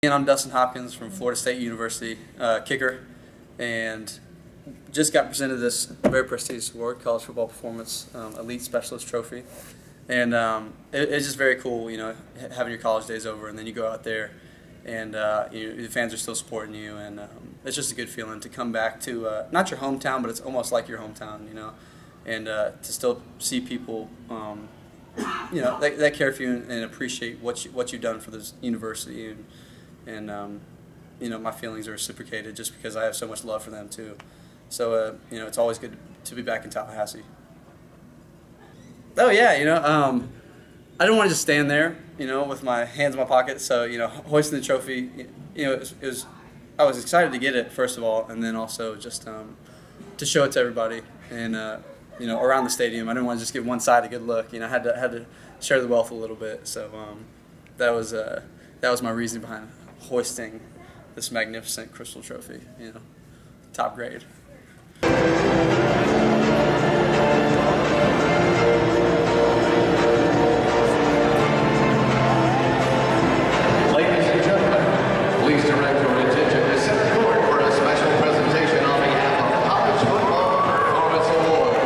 And I'm Dustin Hopkins from Florida State University, kicker, and just got presented this very prestigious award, College Football Performance Elite Specialist Trophy. And it's just very cool, you know, having your college days over and then you go out there and the fans are still supporting you, and it's just a good feeling to come back to not your hometown, but it's almost like your hometown, you know, and to still see people, you know, that care for you and appreciate what you've done for this university. And you know, my feelings are reciprocated just because I have so much love for them too. So you know, it's always good to be back in Tallahassee. Oh yeah, you know, I didn't want to just stand there, you know, with my hands in my pockets. So you know, hoisting the trophy, you know, I was excited to get it first of all, and then also just to show it to everybody and you know, around the stadium. I didn't want to just give one side a good look. You know, I had to share the wealth a little bit. So that was my reason behind hoisting this magnificent crystal trophy, you know, top grade. Ladies and gentlemen, please direct your attention to center court for a special presentation on behalf of College Football Performance Award.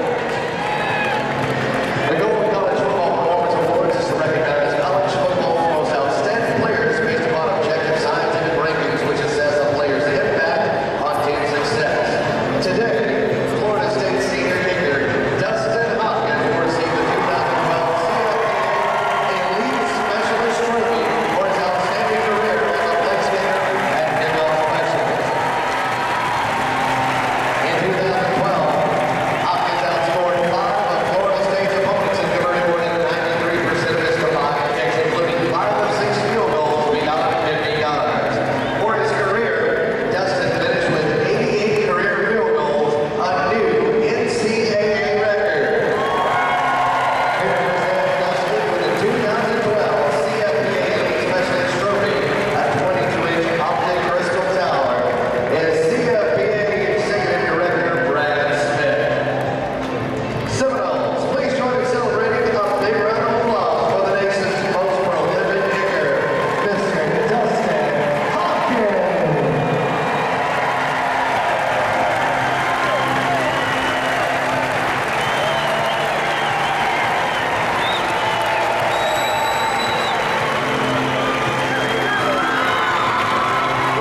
The Golden College Football Performance Awards is to recognize college football's most outstanding players based upon objective scientific rankings, which assess a player's impact on team success. Today, Florida State senior kicker Dustin Hopkins will receive the 2012 CFPA Elite Specialist Trophy for his outstanding career as a place kicker and kickoff specialist. In 2012, Hopkins outscored 5 of Florida State's opponents and converted more than 93% of his combined kicks, including 5 of 6 field goals beyond 50 yards. For his career, Dustin finished with 88 career field goals, a new NCAA record. Here to present Dustin with the 2012 CFPA Elite Specialist Trophy at 22-inch optic crystal tower is CFPA Executive Director Brad Smith. Seminoles, please join me celebrating with a big round of applause for the nation's most prolific kicker, Mr. Dustin Hopkins.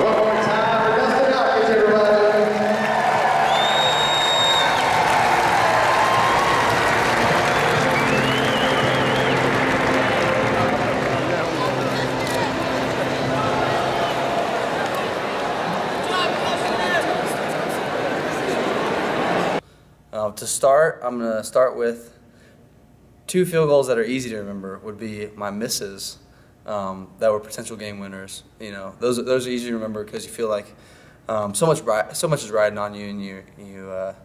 One more time for Dustin Hopkins, everybody. To start, I'm going to start with 2 field goals that are easy to remember. Would be my misses that were potential game winners. You know, those are easy to remember because you feel like so much is riding on you, and you're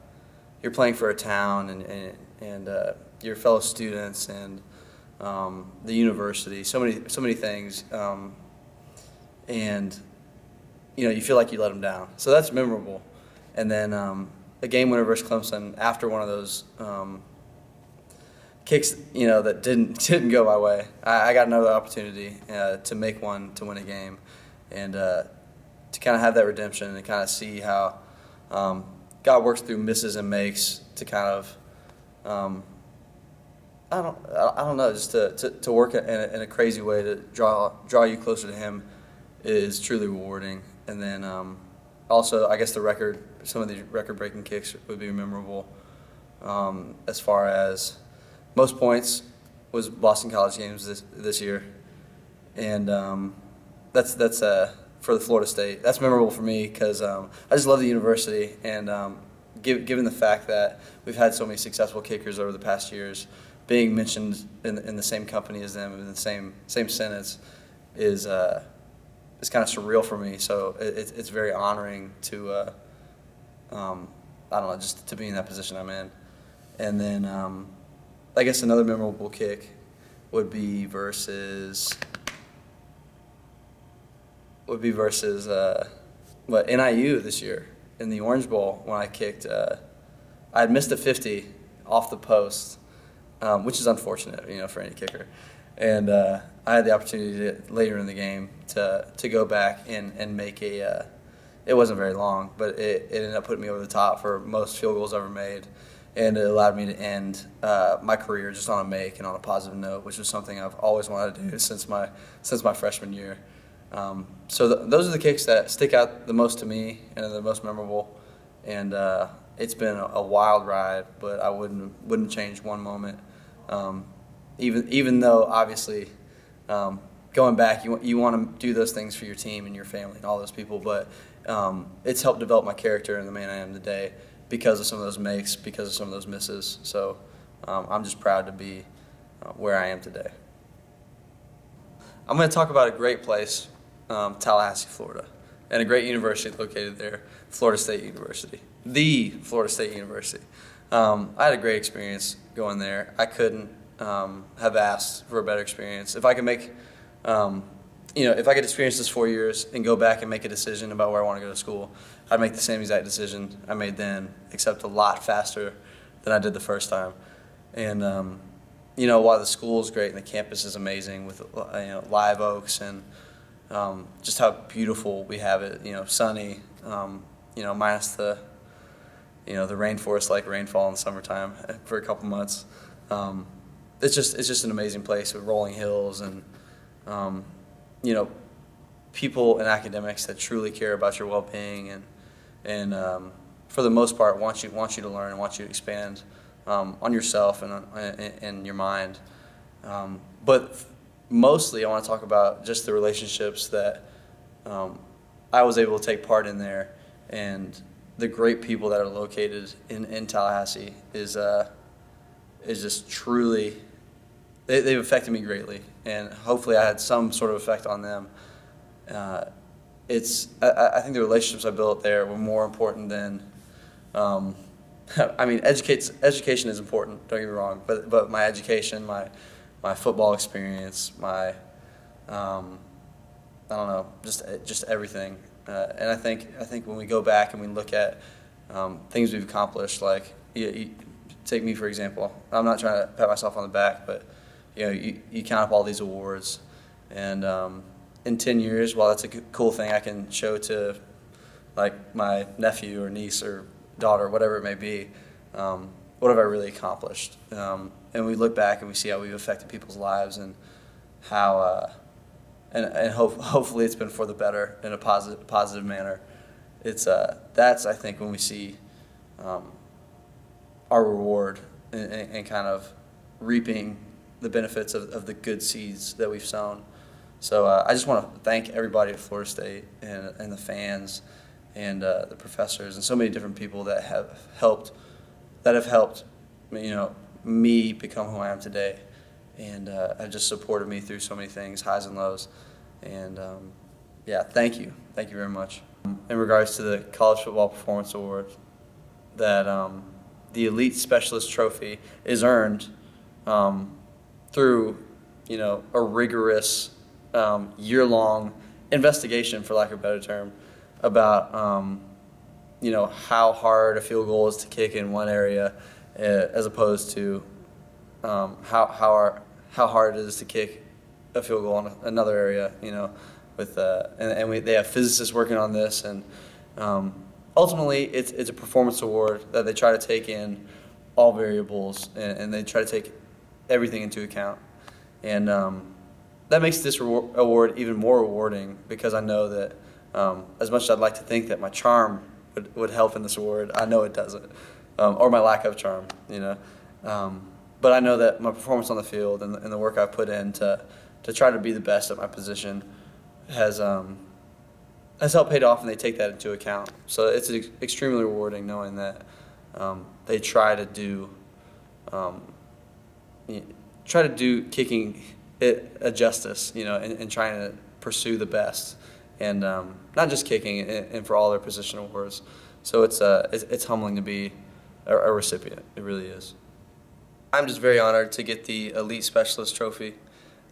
playing for a town and your fellow students and the university. So many things, and you know, you feel like you let them down. So that's memorable. And then a game winner versus Clemson after one of those kicks, you know, that didn't go my way. I got another opportunity to make one to win a game, and to kind of have that redemption and kind of see how God works through misses and makes to kind of I don't know, just to work in a crazy way to draw you closer to Him is truly rewarding. And then also, I guess some of the record-breaking kicks would be memorable. As far as most points was Boston College games this year, and that's for the Florida State. That's memorable for me because I just love the university, and given the fact that we've had so many successful kickers over the past years, being mentioned in the same company as them in the same sentence is kind of surreal for me. So it's very honoring to I don't know, just to be in that position I'm in. And then I guess another memorable kick would be versus NIU this year in the Orange Bowl when I kicked. I had missed a 50 off the post, which is unfortunate, you know, for any kicker. And I had the opportunity later in the game to go back and make a. It wasn't very long, but it ended up putting me over the top for most field goals ever made, and it allowed me to end my career just on a make and on a positive note, which was something I've always wanted to do since my freshman year. So those are the kicks that stick out the most to me and are the most memorable. And it's been a wild ride, but I wouldn't change one moment. Even though obviously going back, you want to do those things for your team and your family and all those people, but it's helped develop my character and the man I am today because of some of those makes, because of some of those misses. So I'm just proud to be where I am today. I'm going to talk about a great place, Tallahassee, Florida, and a great university located there, Florida State University, the Florida State University. I had a great experience going there. I couldn't have asked for a better experience. If I could make, if I could experience this 4 years and go back and make a decision about where I want to go to school, I'd make the same exact decision I made then, except a lot faster than I did the first time. And while the school is great and the campus is amazing with live oaks and just how beautiful we have it, sunny, minus the rainforest-like rainfall in the summertime for a couple months. It's just an amazing place with rolling hills and people and academics that truly care about your well-being and for the most part want you to learn and want you to expand on yourself and your mind. But mostly I want to talk about just the relationships that I was able to take part in there, and the great people that are located in Tallahassee is just truly, they've affected me greatly, and hopefully I had some sort of effect on them. I think the relationships I built there were more important than, education is important, don't get me wrong, but my education, my football experience, my, just everything. And I think when we go back and we look at things we've accomplished, like you take me for example. I'm not trying to pat myself on the back, but you count up all these awards, and in 10 years, while that's a cool thing I can show to like my nephew or niece or daughter, whatever it may be, what have I really accomplished? And we look back and we see how we've affected people's lives and how. Hopefully it's been for the better in a positive manner. That's I think when we see our reward and kind of reaping the benefits of the good seeds that we've sown. So I just want to thank everybody at Florida State and the fans and the professors and so many different people that have helped me become who I am today. And have just supported me through so many things, highs and lows. And thank you very much. In regards to the College Football Performance Award, that the Elite Specialist Trophy is earned through a rigorous year-long investigation, for lack of a better term, about how hard a field goal is to kick in one area, as opposed to how hard it is to kick a field goal in another area, with they have physicists working on this, and ultimately it's a performance award that they try to take in all variables, and they try to take everything into account, and that makes this award even more rewarding, because I know that as much as I'd like to think that my charm would help in this award, I know it doesn't, or my lack of charm, But I know that my performance on the field and the work I've put in to try to be the best at my position has helped pay off, and they take that into account. So it's extremely rewarding knowing that they try to do kicking it a justice, and trying to pursue the best, and not just kicking and for all their position awards. So it's humbling to be a recipient. It really is. I'm just very honored to get the Elite Specialist Trophy.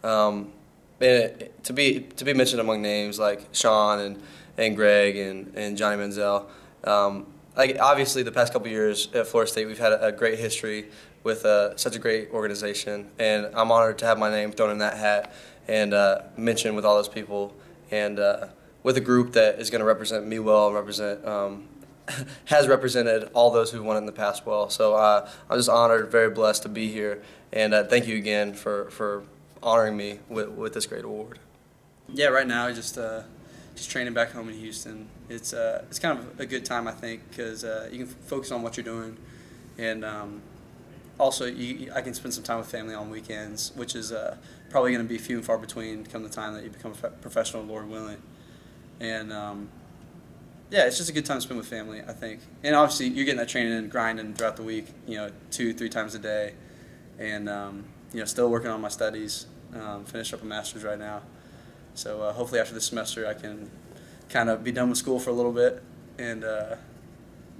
And to be mentioned among names like Sean and Greg and Johnny Manziel. Obviously, the past couple years at Florida State, we've had a great history with such a great organization, and I'm honored to have my name thrown in that hat and mentioned with all those people, and with a group that is going to represent me well and represent has represented all those who've won in the past well. So I'm just honored, very blessed to be here, and thank you again for honoring me with this great award. Yeah, right now just training back home in Houston. It's kind of a good time, I think, because you can focus on what you're doing, and also I can spend some time with family on weekends, which is probably going to be few and far between come the time that you become a professional, Lord willing. And yeah, it's just a good time to spend with family, I think. And obviously, you're getting that training and grinding throughout the week, 2-3 times a day, and still working on my studies. Finish up a master's right now. So hopefully after this semester I can kind of be done with school for a little bit and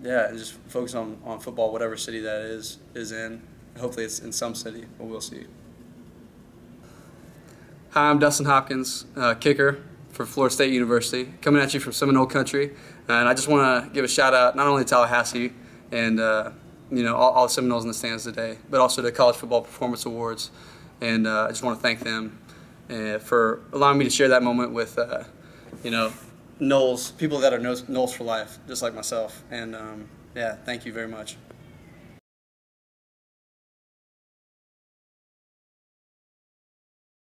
yeah, and just focus on football, whatever city that is in. Hopefully it's in some city, but we'll see. Hi, I'm Dustin Hopkins, kicker for Florida State University, coming at you from Seminole country. And I just want to give a shout out not only to Tallahassee and all the Seminoles in the stands today, but also to College Football Performance Awards. And I just want to thank them for allowing me to share that moment with, Noles, people that are Noles for life, just like myself. And yeah, thank you very much.